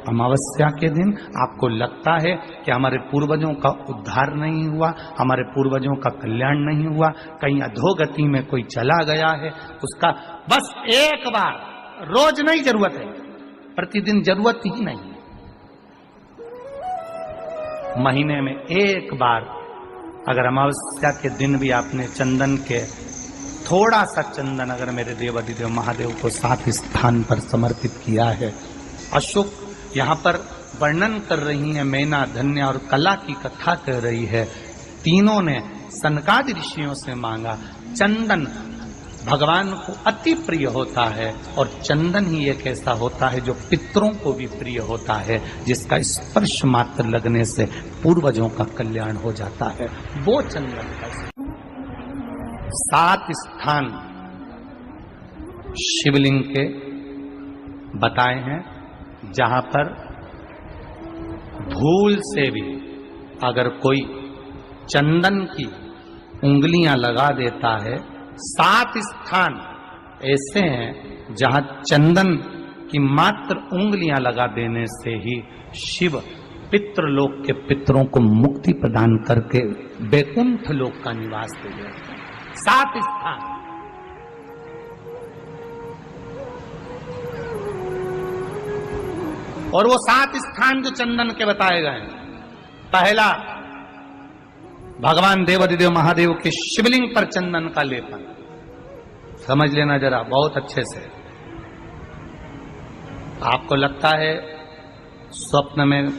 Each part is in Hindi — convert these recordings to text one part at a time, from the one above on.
अमावस्या के दिन आपको लगता है कि हमारे पूर्वजों का उद्धार नहीं हुआ, हमारे पूर्वजों का कल्याण नहीं हुआ, कहीं अधोगति में कोई चला गया है, उसका बस एक बार, रोज नहीं जरूरत है, प्रतिदिन जरूरत ही नहीं है, महीने में एक बार अगर अमावस्या के दिन भी आपने चंदन के थोड़ा सा चंदन अगर मेरे देव अधिदेव महादेव को 7 स्थान पर समर्पित किया है। अशोक यहाँ पर वर्णन कर रही है, मैना, धन्य और कला की कथा कर रही है। तीनों ने सनकादि ऋषियों से मांगा। चंदन भगवान को अति प्रिय होता है और चंदन ही एक ऐसा होता है जो पितरों को भी प्रिय होता है, जिसका स्पर्श मात्र लगने से पूर्वजों का कल्याण हो जाता है। वो चंदन का 7 स्थान शिवलिंग के बताए हैं, जहां पर भूल से भी अगर कोई चंदन की उंगलियां लगा देता है, 7 स्थान ऐसे हैं जहां चंदन की मात्र उंगलियां लगा देने से ही शिव पितृलोक के पितरों को मुक्ति प्रदान करके वैकुंठ लोक का निवास दे देते हैं। 7 स्थान। और वो 7 स्थान जो चंदन के बताए गए, पहला भगवान देवाधिदेव महादेव के शिवलिंग पर चंदन का लेपन। समझ लेना जरा बहुत अच्छे से। आपको लगता है स्वप्न में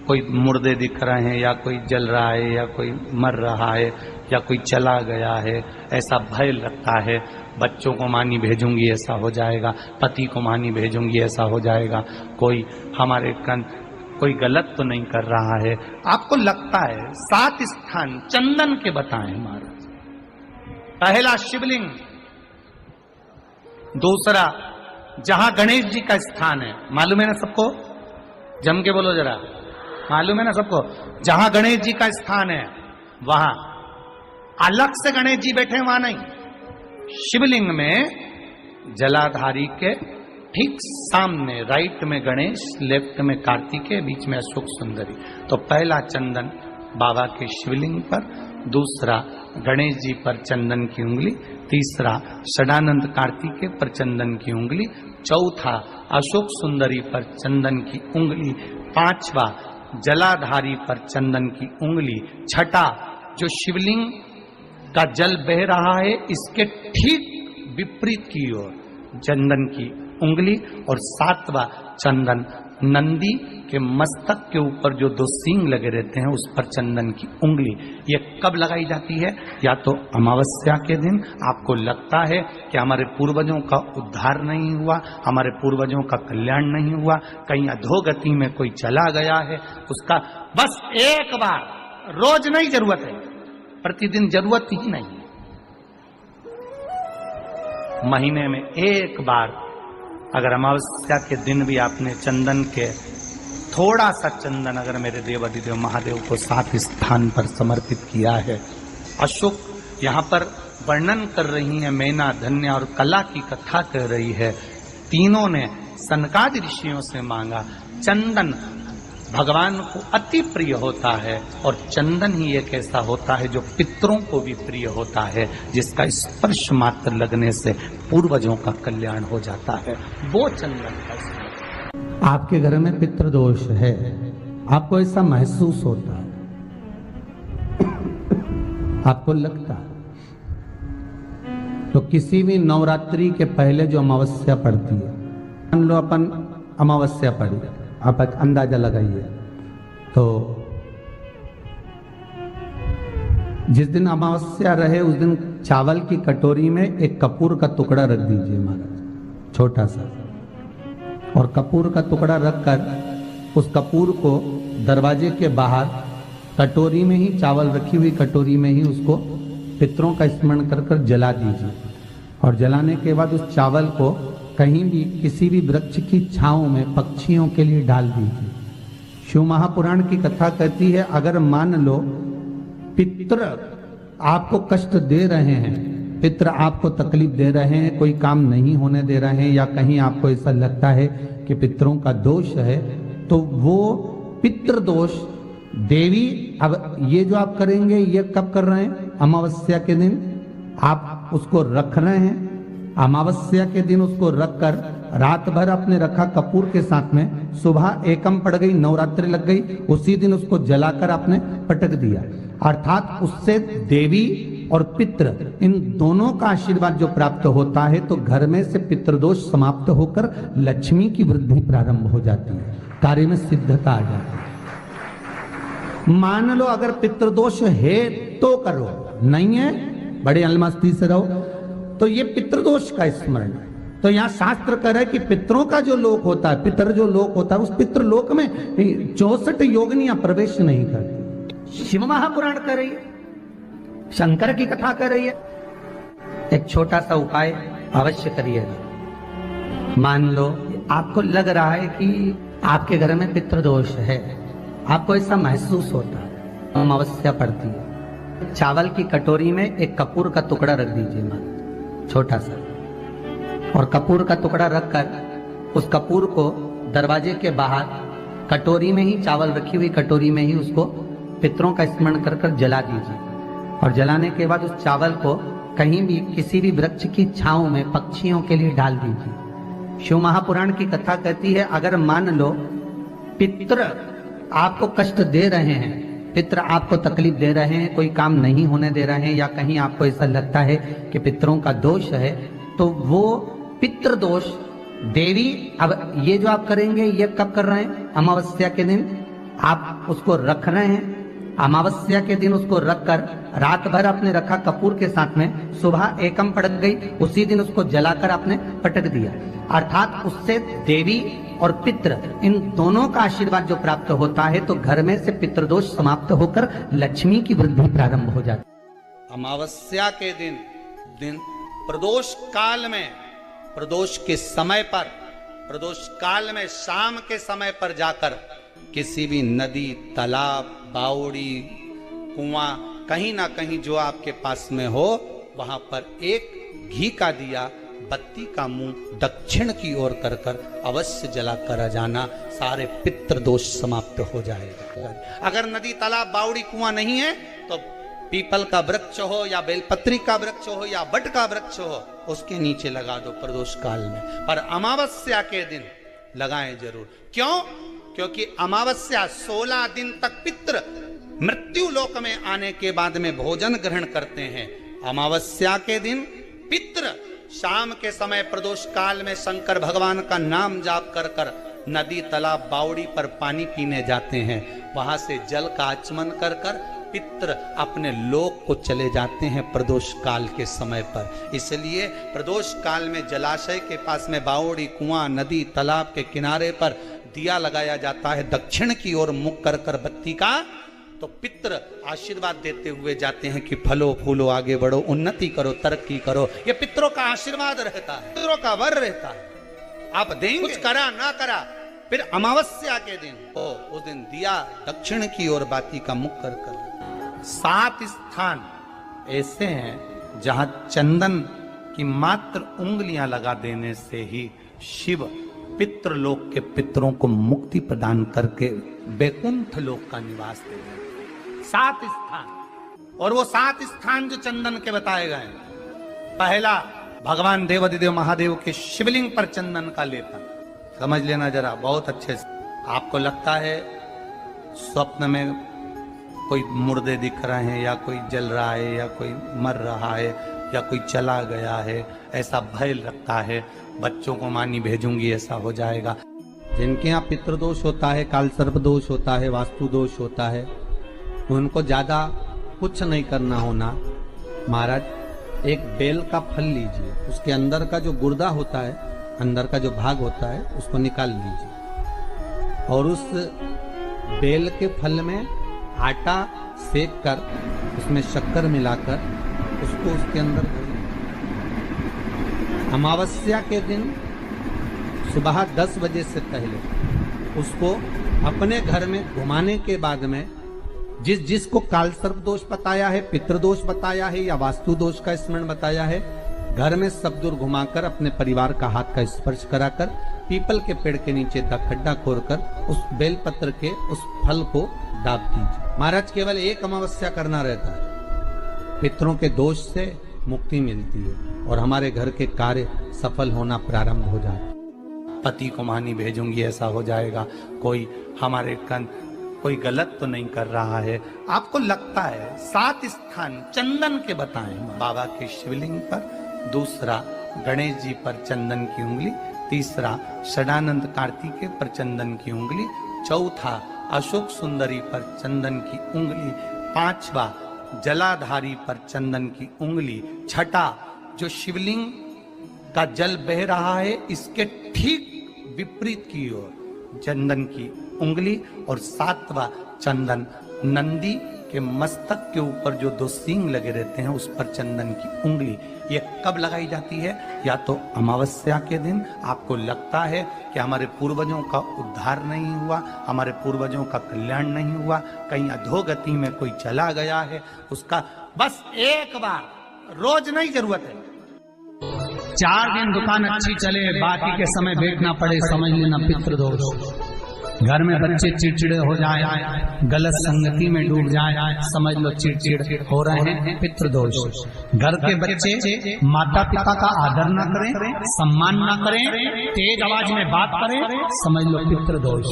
कोई मुर्दे दिख रहे हैं, या कोई जल रहा है, या कोई मर रहा है, या कोई चला गया है, ऐसा भय लगता है। बच्चों को मानी भेजूंगी ऐसा हो जाएगा, पति को मानी भेजूंगी ऐसा हो जाएगा, कोई हमारे कोई गलत तो नहीं कर रहा है, आपको लगता है। 7 स्थान चंदन के बताएं महाराज। पहला शिवलिंग, दूसरा जहां गणेश जी का स्थान है, मालूम है ना सबको, जम के बोलो जरा, मालूम है ना सबको, जहां गणेश जी का स्थान है वहां अलग से गणेश जी बैठे, वहां नहीं। शिवलिंग में जलाधारी के ठीक सामने राइट में गणेश, लेफ्ट में कार्तिकेय, बीच में अशोक सुंदरी। तो पहला चंदन बाबा के शिवलिंग पर, दूसरा गणेश जी पर चंदन की उंगली, तीसरा षडानंद कार्तिकेय पर चंदन की उंगली, चौथा अशोक सुंदरी पर चंदन की उंगली, पांचवा जलाधारी पर चंदन की उंगली, छठा जो शिवलिंग का जल बह रहा है इसके ठीक विपरीत की ओर चंदन की उंगली, और 7वां चंदन नंदी के मस्तक के ऊपर जो 2 सींग लगे रहते हैं उस पर चंदन की उंगली। ये कब लगाई जाती है? या तो अमावस्या के दिन आपको लगता है कि हमारे पूर्वजों का उद्धार नहीं हुआ, हमारे पूर्वजों का कल्याण नहीं हुआ, कहीं अधोगति में कोई चला गया है, उसका बस एक बार, रोज नहीं जरूरत है, प्रतिदिन जरूरत ही नहीं है, महीने में एक बार अगर अमावस्या के दिन भी आपने चंदन के थोड़ा सा चंदन अगर मेरे देव अधिदेव महादेव को 7 स्थान पर समर्पित किया है। अशोक यहाँ पर वर्णन कर रही है, मैना, धन्य और कला की कथा कर रही है। तीनों ने सनकादि ऋषियों से मांगा। चंदन भगवान को अति प्रिय होता है और चंदन ही एक ऐसा होता है जो पितरों को भी प्रिय होता है, जिसका स्पर्श मात्र लगने से पूर्वजों का कल्याण हो जाता है। वो चंदन का। आपके घर में पितृदोष है, आपको ऐसा महसूस होता है, आपको लगता है, तो किसी भी नवरात्रि के पहले जो अमावस्या पड़ती है, मान लो अपन अमावस्या पड़ी, आप अंदाजा लगाइए, तो जिस दिन अमावस्या रहे उस दिन चावल की कटोरी में एक कपूर का टुकड़ा रख दीजिए महाराज, छोटा सा, और कपूर का टुकड़ा रखकर उस कपूर को दरवाजे के बाहर कटोरी में ही, चावल रखी हुई कटोरी में ही उसको पितरों का स्मरण कर कर जला दीजिए। और जलाने के बाद उस चावल को कहीं भी किसी भी वृक्ष की छांव में पक्षियों के लिए डाल दीजिए। शिव महापुराण की कथा कहती है, अगर मान लो पितृ आपको कष्ट दे रहे हैं पितृ आपको तकलीफ दे रहे हैं, कोई काम नहीं होने दे रहे हैं, या कहीं आपको ऐसा लगता है कि पितरों का दोष है, तो वो पितृ दोष देवी, अब ये जो आप करेंगे ये कब कर रहे हैं? अमावस्या के दिन आप उसको रख रहे हैं। अमावस्या के दिन उसको रखकर रात भर आपने रखा कपूर के साथ में, सुबह एकम पड़ गई, नवरात्रि लग गई, उसी दिन उसको जलाकर आपने पटक दिया। अर्थात उससे देवी और पितृ इन दोनों का आशीर्वाद जो प्राप्त होता है, तो घर में से पितृदोष समाप्त होकर लक्ष्मी की वृद्धि प्रारंभ हो जाती है, कार्य में सिद्धता आ जाती है। मान लो अगर पितृदोष है तो करो, नहीं है बड़े अलमस्ती से रहो, तो ये पितृदोष का स्मरण। तो यहाँ शास्त्र कह रहा है कि पितरों का जो लोक होता है, पितर जो लोक होता है, उस पितृलोक में 64 योगिनियां प्रवेश नहीं करती। शिव महापुराण कर रही है, शंकर की कथा कर रही है। एक छोटा सा उपाय अवश्य करिएगा। मान लो आपको लग रहा है कि आपके घर में पितृदोष है, आपको ऐसा महसूस होता है, अमावस्या पड़ती है, चावल की कटोरी में एक कपूर का टुकड़ा रख दीजिए, मान छोटा सा, और कपूर का टुकड़ा रखकर उस कपूर को दरवाजे के बाहर कटोरी में ही, चावल रखी हुई कटोरी में ही उसको पितरों का स्मरण कर कर जला दीजिए। और जलाने के बाद उस चावल को कहीं भी किसी भी वृक्ष की छांव में पक्षियों के लिए डाल दीजिए। शिव महापुराण की कथा कहती है, अगर मान लो पितृ आपको कष्ट दे रहे हैं, पितृ आपको तकलीफ दे रहे हैं, कोई काम नहीं होने दे रहे हैं, या कहीं आपको ऐसा लगता है कि पितरों का दोष है, तो वो पितृदोष देवी, अब ये जो आप करेंगे ये कब कर रहे हैं? अमावस्या के दिन आप उसको रख रहे हैं। अमावस्या के दिन उसको रखकर रात भर आपने रखा कपूर के साथ में, सुबह एकम पड़ गई, उसी दिन उसको जलाकर आपने पटक दिया। अर्थात उससे देवी और पितृ इन दोनों का आशीर्वाद जो प्राप्त होता है, तो घर में से पितृदोष समाप्त होकर लक्ष्मी की वृद्धि प्रारंभ हो जाती है। अमावस्या के दिन प्रदोष काल में, प्रदोष के समय पर, प्रदोष काल में शाम के समय पर जाकर किसी भी नदी, तालाब, बावड़ी, कुआं, कहीं ना कहीं जो आपके पास में हो, वहां पर एक घी का दिया, बत्ती का मुंह दक्षिण की ओर कर कर अवश्य जला कर जाना, सारे पितृ दोष समाप्त हो जाएगा। अगर नदी, तालाब, बावड़ी, कुआं नहीं है तो पीपल का वृक्ष हो या बेलपत्री का वृक्ष हो या बट का वृक्ष हो, उसके नीचे लगा दो प्रदोष काल में। पर अमावस्या के दिन लगाएं जरूर। क्यों? क्योंकि अमावस्या 16 दिन तक पितृ मृत्यु लोक में आने के बाद में भोजन ग्रहण करते हैं। अमावस्या के दिन पितृ शाम के समय प्रदोष काल में शंकर भगवान का नाम जाप कर कर नदी, तालाब, बावड़ी पर पानी पीने जाते हैं। वहां से जल का आचमन कर कर पितृ अपने लोक को चले जाते हैं प्रदोष काल के समय पर। इसलिए प्रदोष काल में जलाशय के पास में, बावड़ी, कुआं, नदी, तालाब के किनारे पर दिया लगाया जाता है, दक्षिण की ओर मुख कर कर बत्ती का, तो पितृ आशीर्वाद देते हुए जाते हैं कि फलो फूलो, आगे बढ़ो, उन्नति करो, तरक्की करो। ये पितरों का आशीर्वाद रहता है, पितरों का वर रहता है। आप देंगे, कुछ करा ना करा, फिर अमावस्या के दिन उस दिन दिया दक्षिण की ओर बाती का मुख कर कर। 7 स्थान ऐसे हैं जहां चंदन की मात्र उंगलियां लगा देने से ही शिव पितृलोक के पितरों को मुक्ति प्रदान करके बैकुंठ लोक का निवास दे देते। 7 स्थान, और वो 7 स्थान जो चंदन के बताए गए, पहला भगवान देवाधिदेव महादेव के शिवलिंग पर चंदन का लेपन। समझ लेना जरा बहुत अच्छे से। आपको लगता है स्वप्न में कोई मुर्दे दिख रहे हैं, या कोई जल रहा है, या कोई मर रहा है, या कोई चला गया है, ऐसा भय लगता है, बच्चों को मानी भेजूंगी ऐसा हो जाएगा। जिनके यहाँ पितृदोष होता है, काल सर्प दोष होता है, वास्तु दोष होता है, उनको ज्यादा कुछ नहीं करना होना। महाराज एक बेल का फल लीजिए, उसके अंदर का जो गुर्दा होता है, अंदर का जो भाग होता है, उसको निकाल लीजिए, और उस बेल के फल में आटा सेक कर उसमें शक्कर मिलाकर उसको उसके अंदर अमावस्या के दिन सुबह 10 बजे से पहले उसको अपने घर में घुमाने के बाद में जिस जिसको कालसर्प दोष बताया है, पितृदोष बताया है या वास्तु दोष का स्मरण बताया है, घर में सब दूर घुमाकर अपने परिवार का हाथ का स्पर्श कराकर पीपल के पेड़ के नीचे का खड्डा खोदकर उस बेलपत्र के उस फल को दाब दीजिए। महाराज केवल एक अमावस्या करना रहता है, पितरों के दोष से मुक्ति मिलती है और हमारे घर के कार्य सफल होना प्रारंभ हो जाता है। पति को मानी भेजूंगी ऐसा हो जाएगा, कोई हमारे कोई गलत तो नहीं कर रहा है। आपको लगता है 7 स्थान चंदन के बताएं, बाबा के शिवलिंग पर, दूसरा गणेश जी पर चंदन की उंगली, तीसरा षडानंद कार्तिकेय पर चंदन की उंगली, चौथा अशोक सुंदरी पर चंदन की उंगली, पांचवा जलाधारी पर चंदन की उंगली, छठा जो शिवलिंग का जल बह रहा है इसके ठीक विपरीत की ओर चंदन की उंगली, और सातवां चंदन नंदी के मस्तक के ऊपर जो 2 सींग लगे रहते हैं उस पर चंदन की उंगली। ये कब लगाई जाती है? या तो अमावस्या के दिन आपको लगता है कि हमारे पूर्वजों का उद्धार नहीं हुआ, हमारे पूर्वजों का कल्याण नहीं हुआ, कहीं अधोगति में कोई चला गया है, उसका बस एक बार, रोज नहीं जरूरत है, 4 दिन दुकान अच्छी चले, बाकी के समय बैठना पड़े, समझ लेना पितृदोष। घर में बच्चे चिड़चिड़े हो जाए, गलत संगति में डूब जाए, समझ लो चिड़चिड़ हो रहे हैं, पितृदोष। घर के बच्चे माता पिता का आदर ना करें, सम्मान ना करें, तेज आवाज में बात करें, समझ लो पितृदोष।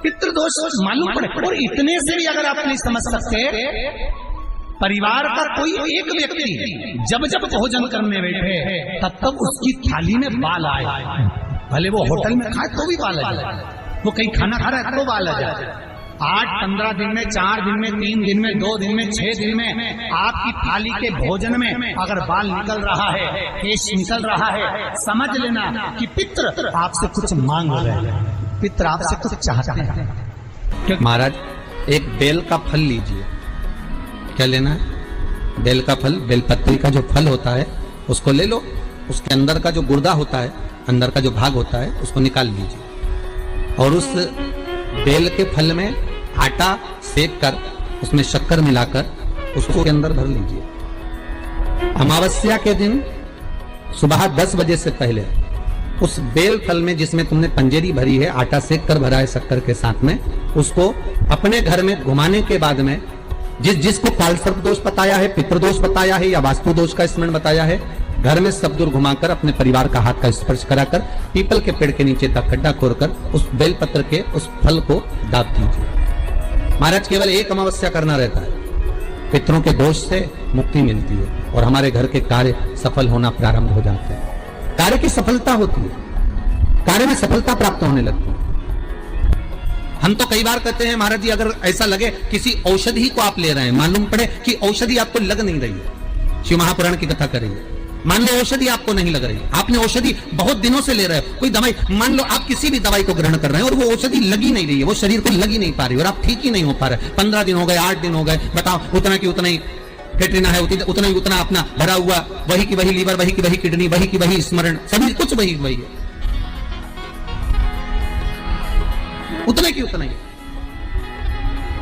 पितृदोष मालूम पड़े। और इतने से भी अगर आप नहीं समझ सकते, परिवार का कोई एक व्यक्ति जब जब भोजन करने बैठे तब तब उसकी थाली में बाल आए, भले वो होटल में खाए तो भी बाल आ जाए, वो कहीं खाना खा रहा है तो बाल आ जाए। 8-15 दिन में, 4 दिन में, 3 दिन में, 2 दिन में, 6 दिन में आपकी थाली के भोजन में अगर बाल निकल रहा है, केश निकल रहा है, समझ लेना कि पितृ आपसे कुछ मांग रहे हैं, पितृ आपसे कुछ चाहते हैं। महाराज एक बेल का फल लीजिए, क्या लेना है? बेल का फल, बेलपत्री का जो फल होता है उसको ले लो, उसके अंदर का जो गुर्दा होता है, अंदर का जो भाग होता है उसको निकाल लीजिए और उस बेल के फल में आटा सेक कर उसमें शक्कर मिलाकर उसको के अंदर भर लीजिए। अमावस्या के दिन सुबह 10 बजे से पहले उस बेल फल में जिसमें तुमने पंजेरी भरी है, आटा सेक कर भरा है शक्कर के साथ में, उसको अपने घर में घुमाने के बाद में जिस जिसको कालसर्प दोष बताया है, पितृदोष बताया है या वास्तु दोष का स्मरण बताया है, घर में सब दूर घुमाकर अपने परिवार का हाथ का स्पर्श कराकर पीपल के पेड़ के नीचे तक खड्डा खोदकर उस बेलपत्र के उस फल को दाब दीजिए। महाराज केवल एक अमावस्या करना रहता है, पितरों के दोष से मुक्ति मिलती है और हमारे घर के कार्य सफल होना प्रारंभ हो जाते हैं। कार्य की सफलता होती है, कार्य में सफलता प्राप्त होने लगती है। हम तो कई बार कहते हैं महाराज जी अगर ऐसा लगे किसी औषधि को आप ले रहे हैं, मालूम पड़े कि औषधि आपको लग नहीं रही है, शिव महापुराण की कथा करेंगे, मान लो औषधि आपको नहीं लग रही, आपने औषधि बहुत दिनों से ले रहे हो, कोई दवाई, मान लो आप किसी भी दवाई को ग्रहण कर रहे हैं और वो औषधि लगी नहीं रही है, वो शरीर को लगी नहीं पा रही और आप ठीक ही नहीं हो पा रहे, 15 दिन हो गए, 8 दिन हो गए, बताओ उतना की उतना ही कैटरीना है, उतना ही उतना अपना भरा हुआ, वही की वही लीवर, वही की वही किडनी, वही की वही स्मरण, सभी कुछ वही वही है, उतने की उतना ही।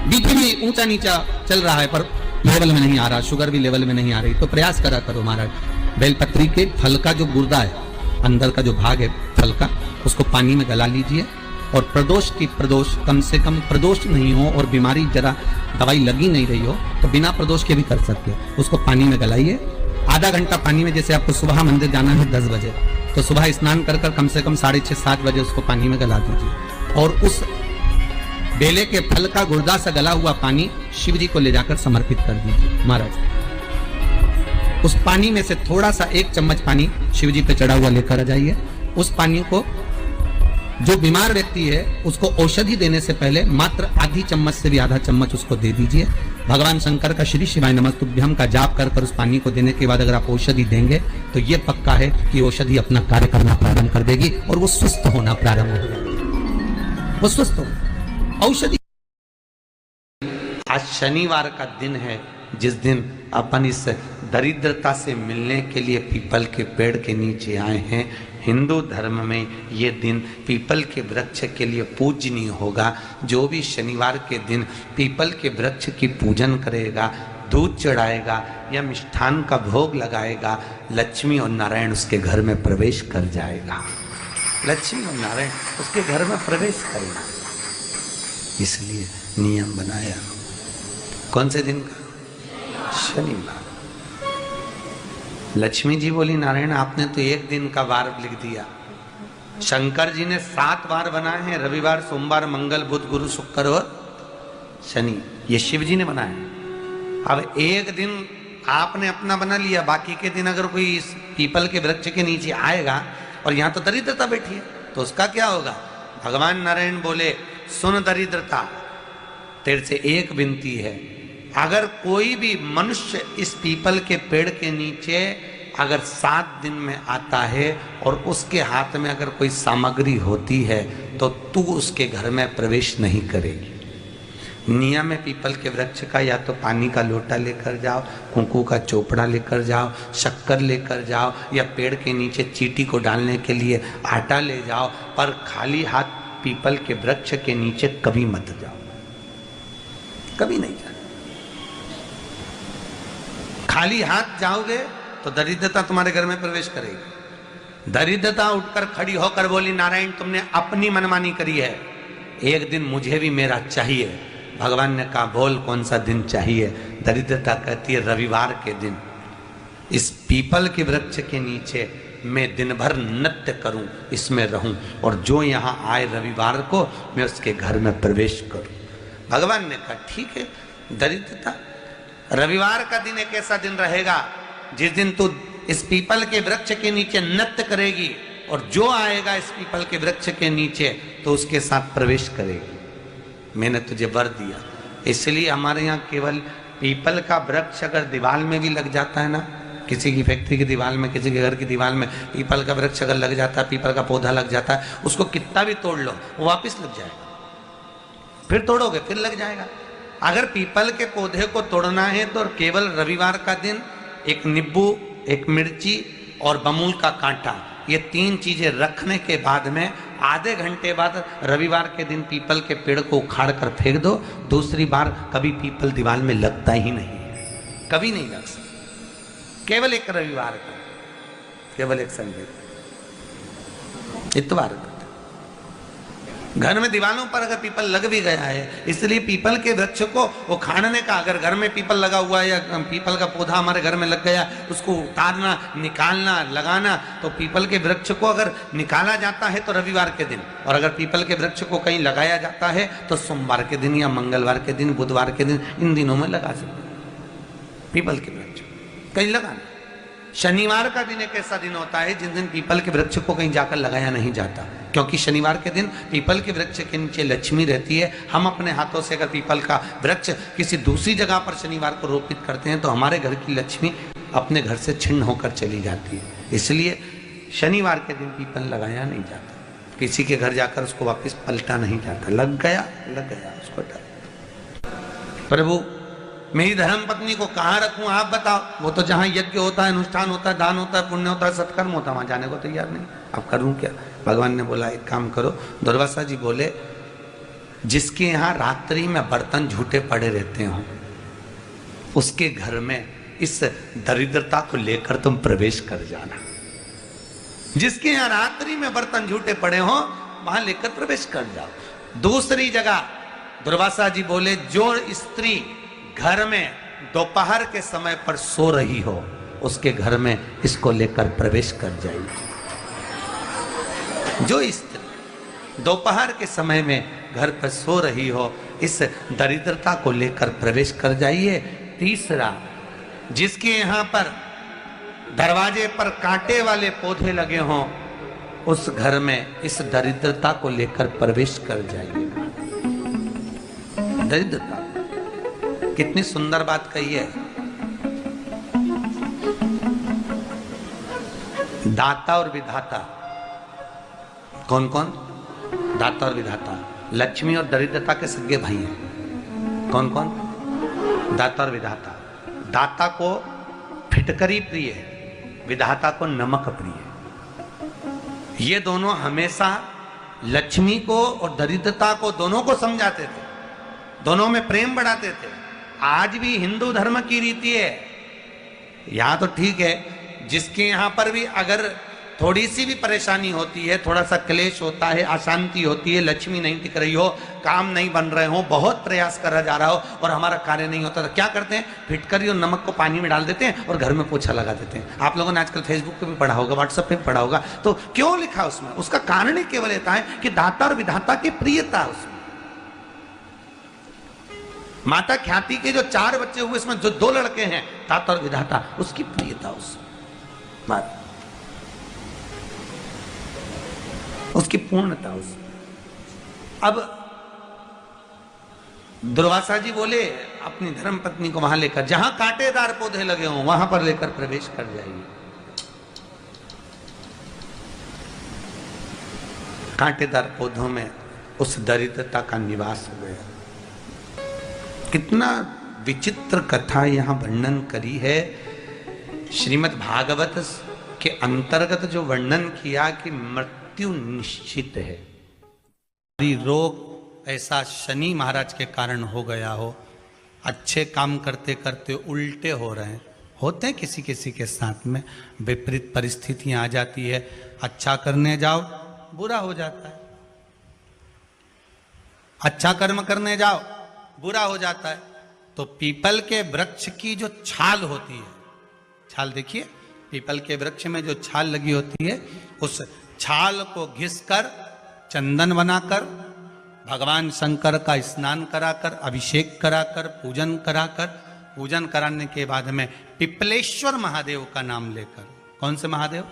बीपी भी ऊंचा नीचा चल रहा है पर लेवल में नहीं आ रहा, शुगर भी लेवल में नहीं आ रही, तो प्रयास करा करो महाराज, बेलपत्री के फल का जो गुर्दा है, अंदर का जो भाग है फल का, उसको पानी में गला लीजिए और प्रदोष की प्रदोष, कम से कम प्रदोष नहीं हो और बीमारी जरा दवाई लगी नहीं रही हो तो बिना प्रदोष के भी कर सकते हो, उसको पानी में गलाइए, आधा घंटा पानी में, जैसे आपको सुबह मंदिर जाना है 10 बजे, तो सुबह स्नान कर कम से कम 6:30-7 बजे उसको पानी में गला दीजिए और उस बेले के फल का गुर्दा से गला हुआ पानी शिव जी को ले जाकर समर्पित कर दीजिए। महाराज उस पानी में से थोड़ा सा 1 चम्मच पानी शिव जी पे चढ़ा हुआ लेकर आ जाइए, उस पानी को जो बीमार व्यक्ति है उसको औषधि देने से पहले मात्र आधी चम्मच से भी आधा चम्मच उसको दे दीजिए। भगवान शंकर का श्री शिवाय नमस्तुभ्यम का जाप कर उस पानी को देने के बाद अगर आप औषधि देंगे तो ये पक्का है कि औषधि अपना कार्य करना प्रारंभ कर देगी और वो स्वस्थ होना प्रारंभ हो जाएगी, वो स्वस्थ हो। औषधि आज शनिवार का दिन है जिस दिन अपन इस दरिद्रता से मिलने के लिए पीपल के पेड़ के नीचे आए हैं। हिंदू धर्म में ये दिन पीपल के वृक्ष के लिए पूजनीय होगा। जो भी शनिवार के दिन पीपल के वृक्ष की पूजन करेगा, दूध चढ़ाएगा या मिष्ठान का भोग लगाएगा, लक्ष्मी और नारायण उसके घर में प्रवेश कर जाएगा। लक्ष्मी और नारायण उसके घर में प्रवेश करेगा। इसलिए नियम बनाया। कौन से दिन का? शनिवार। लक्ष्मी जी बोली, नारायण आपने तो एक दिन का वार लिख दिया। शंकर जी ने 7 वार बनाए हैं, रविवार, सोमवार, मंगल, बुध, गुरु, शुक्र और शनि। ये शिव जी ने बनाया। अब एक दिन आपने अपना बना लिया, बाकी के दिन अगर कोई इस पीपल के वृक्ष के नीचे आएगा और यहाँ तो दरिद्रता बैठी है तो उसका क्या होगा? भगवान नारायण बोले, सुन दरिद्रता, तेरे से एक विनती है, अगर कोई भी मनुष्य इस पीपल के पेड़ के नीचे अगर 7 दिन में आता है और उसके हाथ में अगर कोई सामग्री होती है तो तू उसके घर में प्रवेश नहीं करेगी। नियम है पीपल के वृक्ष का, या तो पानी का लोटा लेकर जाओ, कुंकू का चोपड़ा लेकर जाओ, शक्कर लेकर जाओ, या पेड़ के नीचे चींटी को डालने के लिए आटा ले जाओ, पर खाली हाथ पीपल के वृक्ष के नीचे कभी मत जाओ, कभी नहीं जाओ। खाली हाथ जाओगे तो दरिद्रता तुम्हारे घर में प्रवेश करेगी। दरिद्रता उठकर खड़ी होकर बोली, नारायण तुमने अपनी मनमानी करी है, एक दिन मुझे भी मेरा चाहिए। भगवान ने कहा, बोल कौन सा दिन चाहिए? दरिद्रता कहती है, रविवार के दिन इस पीपल के वृक्ष के नीचे मैं दिन भर नृत्य करूं, इसमें रहूं, और जो यहाँ आए रविवार को मैं उसके घर में प्रवेश करूं। भगवान ने कहा, ठीक है। दरिद्रता, रविवार का दिन एक ऐसा दिन रहेगा जिस दिन तू इस पीपल के वृक्ष के नीचे नृत्य करेगी और जो आएगा इस पीपल के वृक्ष के नीचे तो उसके साथ प्रवेश करेगी। मैंने तुझे वर दिया। इसलिए हमारे यहाँ केवल पीपल का वृक्ष अगर दीवार में भी लग जाता है ना, किसी की फैक्ट्री की दीवार में, किसी के घर की दीवार में पीपल का वृक्ष अगर लग जाता है, पीपल का पौधा लग जाता है, उसको कितना भी तोड़ लो वो वापस लग जाएगा। फिर तोड़ोगे फिर लग जाएगा। अगर पीपल के पौधे को तोड़ना है तो केवल रविवार का दिन एक नींबू, एक मिर्ची और बमूल का कांटा, ये 3 चीजें रखने के बाद में आधे घंटे बाद रविवार के दिन पीपल के पेड़ को उखाड़ कर फेंक दो। दूसरी बार कभी पीपल दीवार में लगता ही नहीं है, कभी नहीं लग सकता। केवल एक रविवार का, केवल एक संडे, इतवार का। घर में दीवारों पर अगर पीपल लग भी गया है, इसलिए पीपल के वृक्ष को उखाड़ने का, अगर घर में पीपल लगा हुआ है या पीपल का पौधा हमारे घर में लग गया, उसको उतारना, निकालना, लगाना, तो पीपल के वृक्ष को अगर निकाला जाता है तो रविवार के दिन, और अगर पीपल के वृक्ष को कहीं लगाया जाता है तो सोमवार के दिन या मंगलवार के दिन, बुधवार के दिन, इन दिनों में लगा सकते पीपल के वृक्ष कहीं लगाना। शनिवार का दिन एक ऐसा दिन होता है जिस दिन पीपल के वृक्ष को कहीं जाकर लगाया नहीं जाता, क्योंकि शनिवार के दिन पीपल के वृक्ष के नीचे लक्ष्मी रहती है। हम अपने हाथों से अगर पीपल का वृक्ष किसी दूसरी जगह पर शनिवार को रोपित करते हैं तो हमारे घर की लक्ष्मी अपने घर से छिन्न होकर चली जाती है। इसलिए शनिवार के दिन पीपल लगाया नहीं जाता, किसी के घर जाकर उसको वापस पलटा नहीं जाता। लग गया उसको डाल। प्रभु मेरी धर्म पत्नी को कहाँ रखूं आप बताओ? वो तो जहाँ यज्ञ होता है, अनुष्ठान होता है, दान होता है, पुण्य होता है, सत्कर्म होता है, वहां जाने को तैयार नहीं। अब करूं क्या? भगवान ने बोला एक काम करो। दुर्वासा जी बोले, जिसके यहाँ रात्रि में बर्तन झूठे पड़े रहते हो उसके घर में इस दरिद्रता को लेकर तुम प्रवेश कर जाना। जिसके यहाँ रात्रि में बर्तन झूठे पड़े हो वहां लेकर प्रवेश कर जाओ। दूसरी जगह दुर्वासा जी बोले, जो स्त्री घर में दोपहर के समय पर सो रही हो उसके घर में इसको लेकर प्रवेश कर जाइए। जो स्त्री दोपहर के समय में घर पर सो रही हो इस दरिद्रता को लेकर प्रवेश कर जाइए। तीसरा, जिसके यहाँ पर दरवाजे पर कांटे वाले पौधे लगे हों उस घर में इस दरिद्रता को लेकर प्रवेश कर जाइए। दरिद्रता, कितनी सुंदर बात कही है। दाता और विधाता, कौन कौन? दाता और विधाता। लक्ष्मी और दरिद्रता के सगे भाई हैं। कौन कौन? दाता और विधाता। दाता को फिटकरी प्रिय है, विधाता को नमक प्रिय है। ये दोनों हमेशा लक्ष्मी को और दरिद्रता को दोनों को समझाते थे, दोनों में प्रेम बढ़ाते थे। आज भी हिंदू धर्म की रीति है, यहां तो ठीक है, जिसके यहां पर भी अगर थोड़ी सी भी परेशानी होती है, थोड़ा सा क्लेश होता है, अशांति होती है, लक्ष्मी नहीं टिक रही हो, काम नहीं बन रहे हो, बहुत प्रयास करा जा रहा हो और हमारा कार्य नहीं होता, तो क्या करते हैं, फिटकरी और नमक को पानी में डाल देते हैं और घर में पोछा लगा देते हैं। आप लोगों ने आजकल फेसबुक पे भी पढ़ा होगा, व्हाट्सएप पे भी पढ़ा होगा। तो क्यों लिखा उसमें? उसका कारण ही केवल इतना है कि दाता और विधाता की प्रियता उसमें। माता ख्याति के जो 4 बच्चे हुए, इसमें जो 2 लड़के हैं, दाता और विधाता, उसकी प्रियता उसमें, उसकी पूर्णता उसमें। अब दुर्वासा जी बोले अपनी धर्म पत्नी को वहां लेकर, जहां कांटेदार पौधे लगे हों वहां पर लेकर प्रवेश कर जाइए। कांटेदार पौधों में उस दरिद्रता का निवास हो गया। कितना विचित्र कथा यहां वर्णन करी है। श्रीमद् भागवत के अंतर्गत जो वर्णन किया कि मृत्यु निश्चित है, रोग ऐसा शनि महाराज के कारण हो गया हो, अच्छे काम करते करते उल्टे हो रहे हैं, होते हैं किसी किसी के साथ में, विपरीत परिस्थितियां आ जाती है, अच्छा करने जाओ बुरा हो जाता है, अच्छा कर्म करने जाओ बुरा हो जाता है। तो पीपल के वृक्ष की जो छाल होती है, छाल देखिए, पीपल के वृक्ष में जो छाल लगी होती है, उस छाल को घिसकर चंदन बनाकर भगवान शंकर का स्नान कराकर, अभिषेक कराकर, पूजन कराकर, पूजन कराने के बाद में पिपलेश्वर महादेव का नाम लेकर, कौन से महादेव?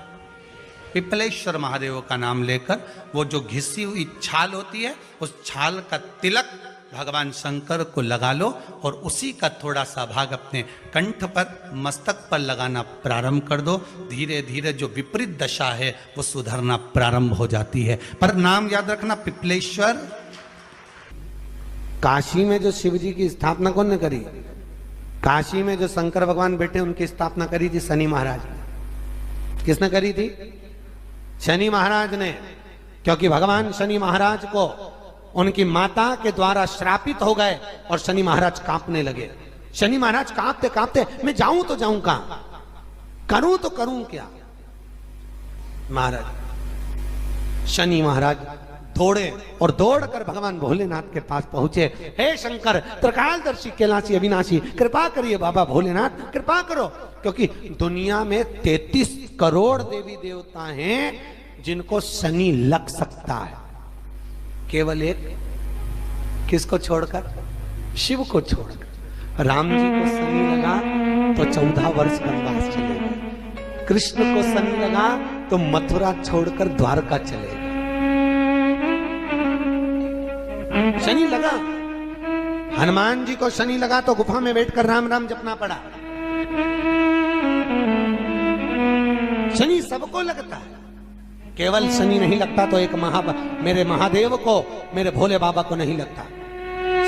पिपलेश्वर महादेव का नाम लेकर वो जो घिसी हुई छाल होती है, उस छाल का तिलक भगवान शंकर को लगा लो और उसी का थोड़ा सा भाग अपने कंठ पर, मस्तक पर लगाना प्रारंभ कर दो। धीरे धीरे जो विपरीत दशा है वो सुधरना प्रारंभ हो जाती है। पर नाम याद रखना, पिपलेश्वर। काशी में जो शिव जी की स्थापना कौन ने करी? काशी में जो शंकर भगवान बैठे उनकी स्थापना करी थी शनि महाराज ने। किसने करी थी? शनि महाराज ने। क्योंकि भगवान शनि महाराज को उनकी माता के द्वारा श्रापित हो गए और शनि महाराज कांपने लगे। शनि महाराज कांपते कांपते, मैं जाऊं तो जाऊं कहां, करूं तो करूं क्या? महाराज, शनि महाराज दौड़े और दौड़कर भगवान भोलेनाथ के पास पहुंचे। हे शंकर, त्रिकालदर्शी, कैलाशी, अविनाशी, कृपा करिए बाबा भोलेनाथ, कृपा करो। क्योंकि दुनिया में 33 करोड़ देवी देवता हैं जिनको शनि लग सकता है, केवल एक, किसको छोड़कर? शिव को छोड़कर। राम जी को शनि लगा तो 14 वर्ष वनवास चले गए। कृष्ण को शनि लगा तो मथुरा छोड़कर द्वारका चले गए। शनि लगा। हनुमान जी को शनि लगा तो गुफा में बैठकर राम राम जपना पड़ा। शनि सबको लगता है, केवल शनि नहीं लगता तो एक मेरे महादेव को, मेरे भोले बाबा को नहीं लगता।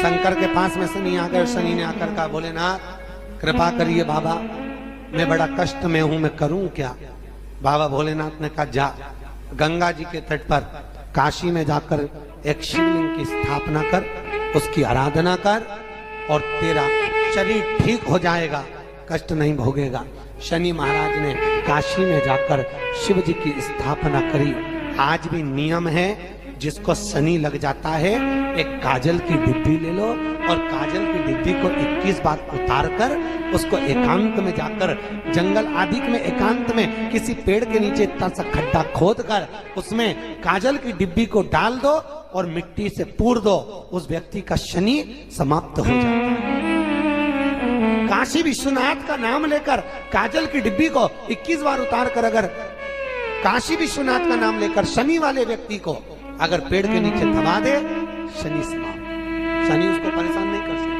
शंकर के पास में शनि आ गए। शनि ने आकर कहा, भोलेनाथ कृपा करिए बाबा, मैं बड़ा कष्ट में हूं, मैं करूं क्या? बाबा भोलेनाथ ने कहा, जा गंगा जी के तट पर काशी में जाकर एक शिवलिंग की स्थापना कर, उसकी आराधना कर और तेरा शरीर ठीक हो जाएगा, कष्ट नहीं भोगेगा। शनि महाराज ने काशी में जाकर शिव जी की स्थापना करी। आज भी नियम है, जिसको शनि लग जाता है, एक काजल की डिब्बी ले लो और काजल की डिब्बी को 21 बार उतार कर उसको एकांत में जाकर, जंगल आदि में एकांत में किसी पेड़ के नीचे इतना सा खड्डा खोद कर उसमें काजल की डिब्बी को डाल दो और मिट्टी से पूर दो, उस व्यक्ति का शनि समाप्त हो जाता है। काशी विश्वनाथ का नाम लेकर काजल की डिब्बी को 21 बार उतार कर अगर काशी विश्वनाथ का नाम लेकर शनि वाले व्यक्ति को अगर पेड़ के नीचे दबा दे, शनि समाप्त। शनि उसको परेशान नहीं कर सकता।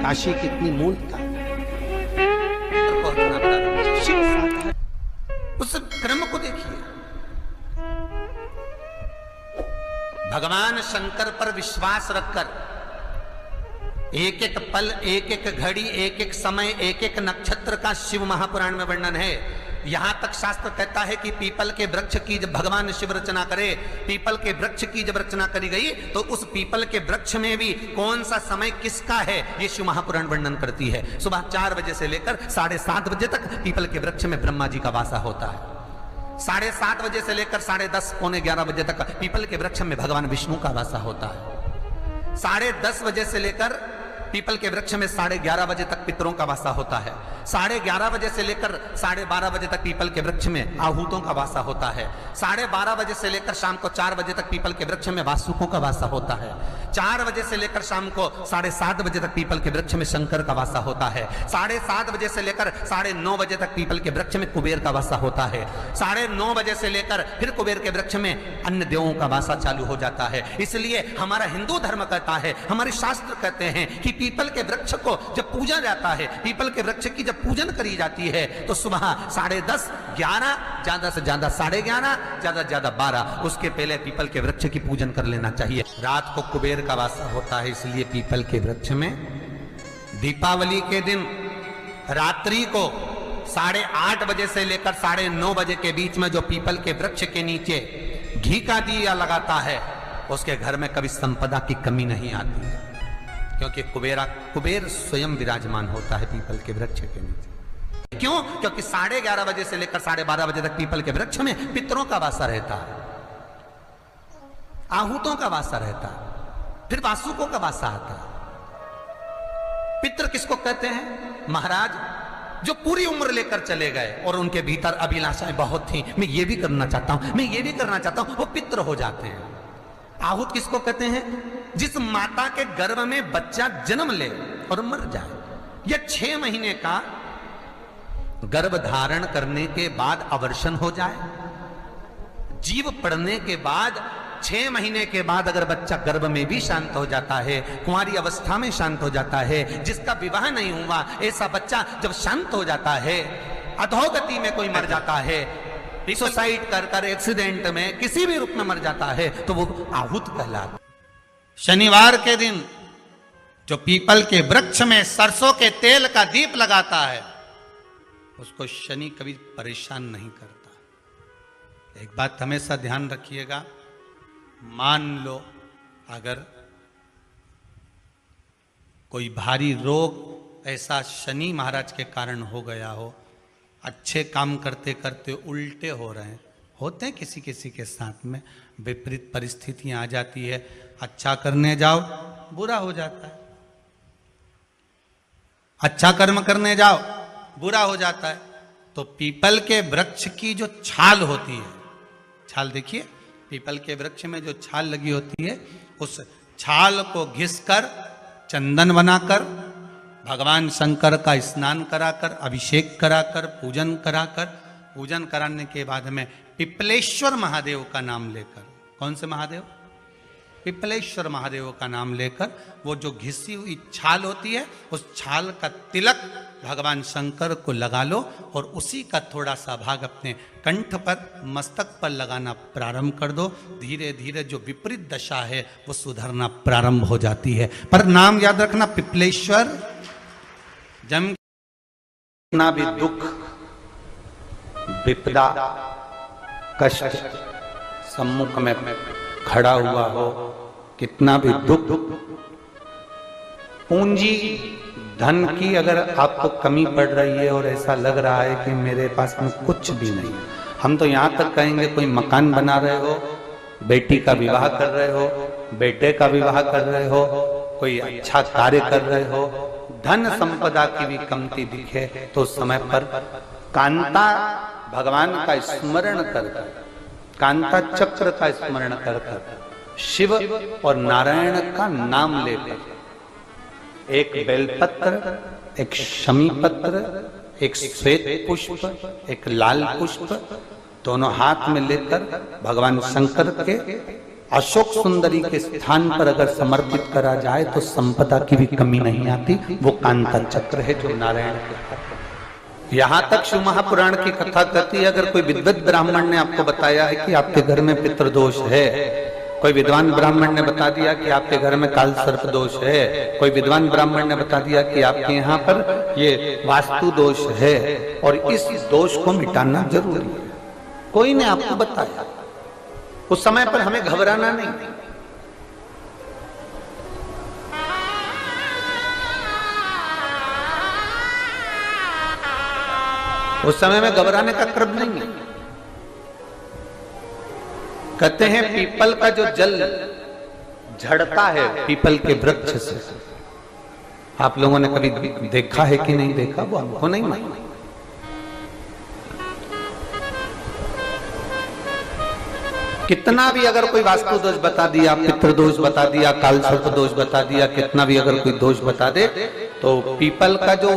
काशी कितनी मूर्खता है। उस क्रम को देखिए, भगवान शंकर पर विश्वास रखकर एक एक पल, एक एक घड़ी, एक एक समय, एक एक नक्षत्र का शिव महापुराण में वर्णन है। यहां तक शास्त्र कहता है कि पीपल के वृक्ष की जब भगवान शिव रचना करे, पीपल के वृक्ष की जब रचना करी गई तो उस पीपल के वृक्ष में भी कौन सा समय किसका है ये शिव महापुराण वर्णन करती है। सुबह 4 बजे से लेकर 7:30 बजे तक पीपल के वृक्ष में ब्रह्मा जी का वासा होता है। 7:30 बजे से लेकर 10:30 पौने 11 बजे तक पीपल के वृक्ष में भगवान विष्णु का वासा होता है। 10:30 बजे से लेकर पीपल के वृक्ष में 11:30 बजे तक पितरों का वासा होता है। 11:30 बजे से लेकर 12:30 बजे तक पीपल के वृक्ष में आहूतों का वासा होता है। 12:30 बजे से लेकर शाम को 4 बजे तक पीपल के वृक्ष में वासुकों का वासा होता है। 4 बजे से लेकर शाम को 7:30 बजे तक पीपल के वृक्ष में शंकर का वासा होता है। 7:30 बजे से लेकर 9:30 बजे तक पीपल के वृक्ष में कुबेर का वासा होता है। 9:30 बजे से लेकर फिर कुबेर के वृक्ष में अन्य देवों का वासा चालू हो जाता है। इसलिए हमारा हिंदू धर्म कहता है, हमारे शास्त्र कहते हैं कि पीपल के वृक्ष को जब पूजा जाता है, पीपल के वृक्ष की जब पूजन करी जाती है तो सुबह 10:30, 11, ज्यादा से ज्यादा 11:30, ज्यादा से ज्यादा 12, उसके पहले पीपल के वृक्ष की पूजन कर लेना चाहिए। रात को कुबेर का वासा होता है, इसलिए पीपल के वृक्ष में दीपावली के दिन रात्रि को 8:30 बजे से लेकर 9:30 बजे के बीच में जो पीपल के वृक्ष के नीचे घी का दिया लगाता है उसके घर में कभी संपदा की कमी नहीं आती है, क्योंकि कुबेर स्वयं विराजमान होता है पीपल के वृक्ष के नीचे। क्यों? क्योंकि 11:30 बजे से लेकर 12:30 बजे तक पीपल के वृक्ष में पितरों का वासा रहता है, आहूतों का वासा रहता है, फिर वासुकों का वासा आता है। पितृ किसको कहते हैं? महाराज जो पूरी उम्र लेकर चले गए और उनके भीतर अभिलाषाएं बहुत थी, मैं ये भी करना चाहता हूं, मैं ये भी करना चाहता हूं, वो पितृ हो जाते हैं। आहूत किसको कहते हैं? जिस माता के गर्भ में बच्चा जन्म ले और मर जाए, या 6 महीने का गर्भ धारण करने के बाद अवर्षण हो जाए, जीव पड़ने के बाद 6 महीने के बाद अगर बच्चा गर्भ में भी शांत हो जाता है, कुंवारी अवस्था में शांत हो जाता है, जिसका विवाह नहीं हुआ ऐसा बच्चा जब शांत हो जाता है, अधोगति में कोई मर जाता है, सुसाइड कर एक्सीडेंट में किसी भी रूप में मर जाता है तो वो आहूत कहलाता। शनिवार के दिन जो पीपल के वृक्ष में सरसों के तेल का दीप लगाता है उसको शनि कभी परेशान नहीं करता। एक बात हमेशा ध्यान रखिएगा, मान लो अगर कोई भारी रोग ऐसा शनि महाराज के कारण हो गया हो, अच्छे काम करते करते उल्टे हो रहे हैं, होते हैं किसी किसी के साथ में, विपरीत परिस्थितियां आ जाती है, अच्छा करने जाओ बुरा हो जाता है, अच्छा कर्म करने जाओ बुरा हो जाता है। तो पीपल के वृक्ष की जो छाल होती है, छाल देखिए, पीपल के वृक्ष में जो छाल लगी होती है, उस छाल को घिसकर चंदन बनाकर भगवान शंकर का स्नान कराकर, अभिषेक कराकर, पूजन कराने के बाद में पिपलेश्वर महादेव का नाम लेकर, कौन से महादेव? पिपलेश्वर महादेव का नाम लेकर वो जो घिसी हुई छाल होती है उस छाल का तिलक भगवान शंकर को लगा लो और उसी का थोड़ा सा भाग अपने कंठ पर, मस्तक पर लगाना प्रारंभ कर दो। धीरे धीरे जो विपरीत दशा है वो सुधरना प्रारंभ हो जाती है। पर नाम याद रखना, पिपलेश्वर। जम कितना भी दुख, विपदा, कष्ट सम्मुख में खड़ा हुआ हो, कितना भी दुख, पूंजी धन की अगर आपको कमी पड़ रही है और ऐसा लग रहा है कि मेरे पास में कुछ भी नहीं, हम तो यहां तक कहेंगे कोई मकान बना रहे हो, बेटी का विवाह कर रहे हो, बेटे का विवाह कर रहे हो, कोई अच्छा कार्य कर रहे हो, धन संपदा की भी कमती दिखे तो समय पर कांता भगवान का स्मरण कर, कांता चक्र का स्मरण कर, शिव और नारायण का नाम लेकर, एक बेलपत्र, एक शमी पत्र, एक श्वेत पुष्प, एक लाल पुष्प, दोनों हाथ में लेकर भगवान शंकर के अशोक सुंदरी के स्थान पर अगर समर्पित करा जाए तो संपदा की भी कमी नहीं आती। वो कांता चक्र है जो नारायण के। यहां तक शिव महापुराण की कथा कहती है, अगर कोई विद्वत ब्राह्मण ने आपको बताया है कि आपके घर में पितृदोष है कोई विद्वान ब्राह्मण ने बता दिया कि आपके घर में काल सर्प दोष है, कोई विद्वान ब्राह्मण ने बता दिया कि आपके यहाँ पर ये वास्तु दोष है और इस दोष को मिटाना जरूरी है। कोई ने आपको बताया, उस समय पर हमें घबराना नहीं। उस समय में घबराने का क्रम नहीं है। कहते हैं पीपल का जो जल झड़ता है पीपल के वृक्ष से, आप लोगों ने कभी देखा है कि नहीं देखा, वो हमको नहीं मालूम। कितना भी अगर कोई वास्तु दोष बता दिया, पितृ दोष बता दिया, काल सर्प दोष बता दिया, कितना भी अगर कोई दोष बता दे, तो पीपल का जो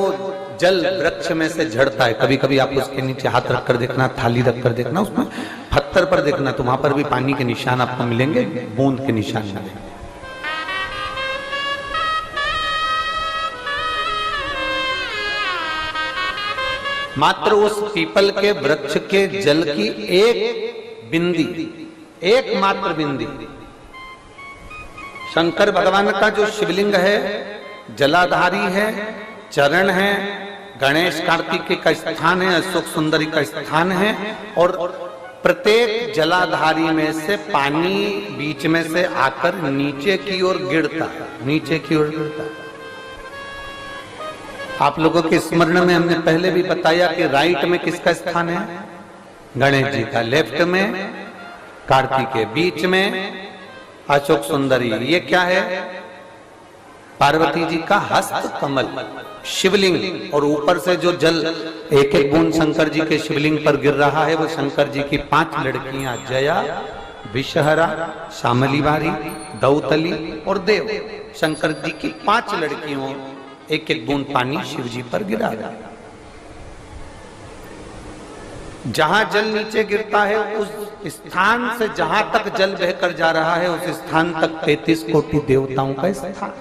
जल वृक्ष में से झड़ता है, कभी कभी आप उसके नीचे हाथ रखकर देखना, थाली रखकर देखना, उसमें पत्थर पर देखना, तो वहां पर भी पानी के निशान आपको मिलेंगे, बूंद के निशान मिलेंगे। मात्र उस पीपल के वृक्ष के जल की एक बिंदी, एकमात्र बिंदी, शंकर भगवान का जो शिवलिंग है, जलाधारी है, चरण है, गणेश कार्तिक का स्थान है, अशोक सुंदरी का स्थान है, और प्रत्येक जलाधारी में से पानी बीच में से आकर नीचे की ओर गिरता है, नीचे की ओर गिरता है। आप लोगों के स्मरण में हमने पहले भी बताया कि राइट में किसका स्थान है, गणेश जी का, लेफ्ट में कार्तिक के, बीच में अशोक सुंदरी। ये क्या है, पार्वती जी का हस्त कमल शिवलिंग, और ऊपर से जो जल एक एक बूंद शंकर जी के शिवलिंग पर गिर रहा है, वो शंकर जी की 5 लड़कियां जया, विषहरा, शामली बारी, दौतली और देव, शंकर जी की 5 लड़कियों एक एक बूंद पानी शिव जी पर गिरा रहा है। जहां जल नीचे गिरता है उस स्थान से जहां तक जल बहकर जा रहा है, उस स्थान तक 33 कोटि देवताओं का स्थान,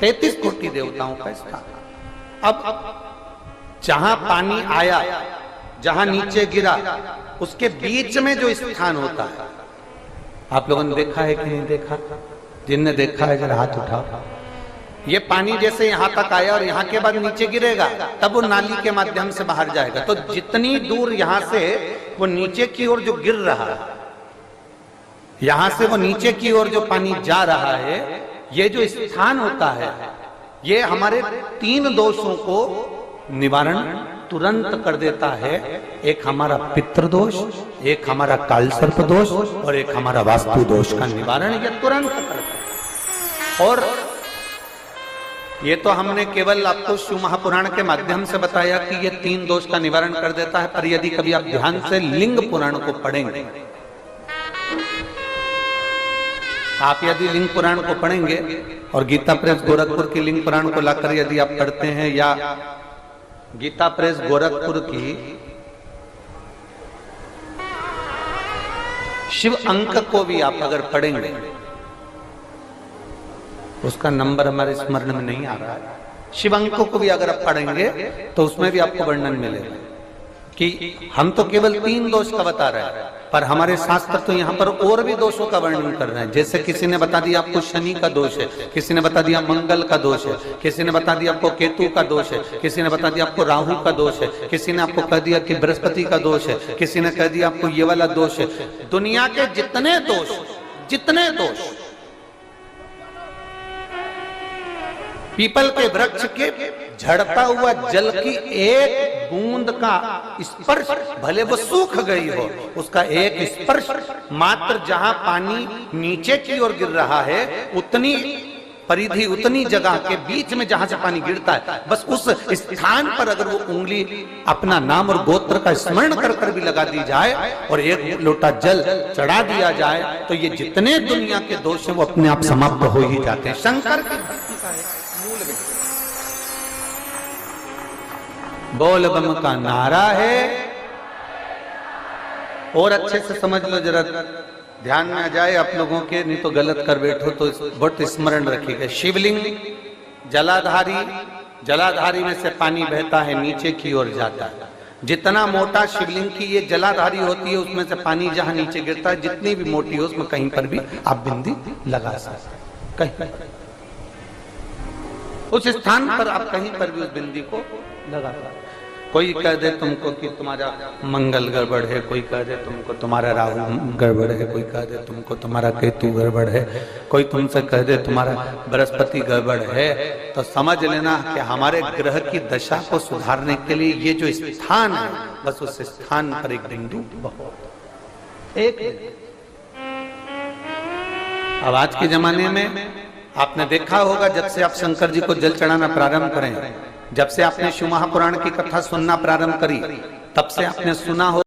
33 कोटि देवताओं का स्थान। अब जहां पानी आया, जहां नीचे गिरा, उसके बीच में जो स्थान होता है, आप लोगों ने देखा है कि नहीं देखा? जिनने देखा है जरा हाथ उठाओ। ये पानी जैसे यहां तक आया और यहां के बाद नीचे गिरेगा, तब वो नाली के माध्यम से बाहर जाएगा। तो जितनी दूर यहां से वो नीचे की ओर जो गिर रहा है, यहां से वो नीचे की ओर जो पानी जा रहा है, ये जो स्थान होता है, ये हमारे 3 दोषों को निवारण तुरंत कर देता है। एक हमारा पितृ दोष, एक हमारा काल सर्प दोष, और एक हमारा वास्तु दोष का निवारण ये तुरंत करता है। और ये तो हमने केवल आपको शिव महापुराण के माध्यम से बताया कि ये 3 दोष का निवारण कर देता है, पर यदि कभी आप ध्यान से लिंग पुराण को पढ़ेंगे, आप यदि लिंग पुराण को पढ़ेंगे और गीता प्रेस गोरखपुर की लिंग पुराण को लाकर यदि आप पढ़ते हैं, या गीता प्रेस गोरखपुर की शिव अंक को भी आप अगर पढ़ेंगे, उसका नंबर हमारे स्मरण में नहीं आ रहा है, शिव अंक को भी अगर आप पढ़ेंगे तो उसमें भी आपको वर्णन मिलेगा कि हम तो केवल 3 दोष का बता रहे हैं, पर हमारे शास्त्र तो यहाँ पर और भी दोषों का वर्णन कर रहे हैं। जैसे किसी ने बता दिया आपको शनि का दोष है, किसी ने बता दिया मंगल का दोष है, किसी ने बता दिया आपको केतु का दोष है, किसी ने बता दिया आपको राहु का दोष है, किसी ने आपको कह दिया कि बृहस्पति का दोष है, किसी ने कह दिया आपको ये वाला दोष है। दुनिया के जितने दोष पीपल के वृक्ष के झड़ता हुआ जल की एक बूंद का स्पर्श, भले वो सूख गई हो, उसका एक स्पर्श मात्र जहां पानी नीचे की ओर गिर रहा है, उतनी परिधि, उतनी जगह के बीच में जहां से पानी गिरता है, बस उस स्थान पर अगर वो उंगली अपना नाम और गोत्र का स्मरण कर कर भी लगा दी जाए और एक लोटा जल चढ़ा दिया जाए, तो ये जितने दुनिया के दोष हैं वो अपने आप समाप्त हो ही जाते हैं। शंकर की भक्ति का है मूल बोल बम का नारा है। और अच्छे से समझ लो, जरा ध्यान में आ जाए आप लोगों के, नहीं तो गलत कर बैठो तो बहुत स्मरण रखिएगा। शिवलिंग जलाधारी, जलाधारी में से पानी बहता है नीचे की ओर जाता है, जितना मोटा शिवलिंग की ये जलाधारी होती है उसमें से पानी जहां नीचे गिरता है जितनी भी मोटी हो उसमें कहीं पर भी आप बिंदी लगा सकते हैं, कहीं उस स्थान पर आप कहीं पर भी उस बिंदी को लगा सकते हैं। कोई कह दे तुमको कि तुम्हारा मंगल गड़बड़ है, कोई कह दे तुमको तुम्हारा राहु गड़बड़ है, कोई कह दे तुमको तुम्हारा केतु गड़बड़ है, कोई तुमसे कह दे तुम्हारा बृहस्पति गड़बड़ है, तो समझ लेना कि हमारे ग्रह की दशा को सुधारने के लिए ये जो स्थान है बस उस स्थान पर एक बिंदु बहुत एक। अब आज के जमाने में आपने देखा होगा जब से आप शंकर जी को जल चढ़ाना प्रारंभ करें, जब से आपने शिव महापुराण की कथा सुनना प्रारंभ करी, तब से आपने सुना हो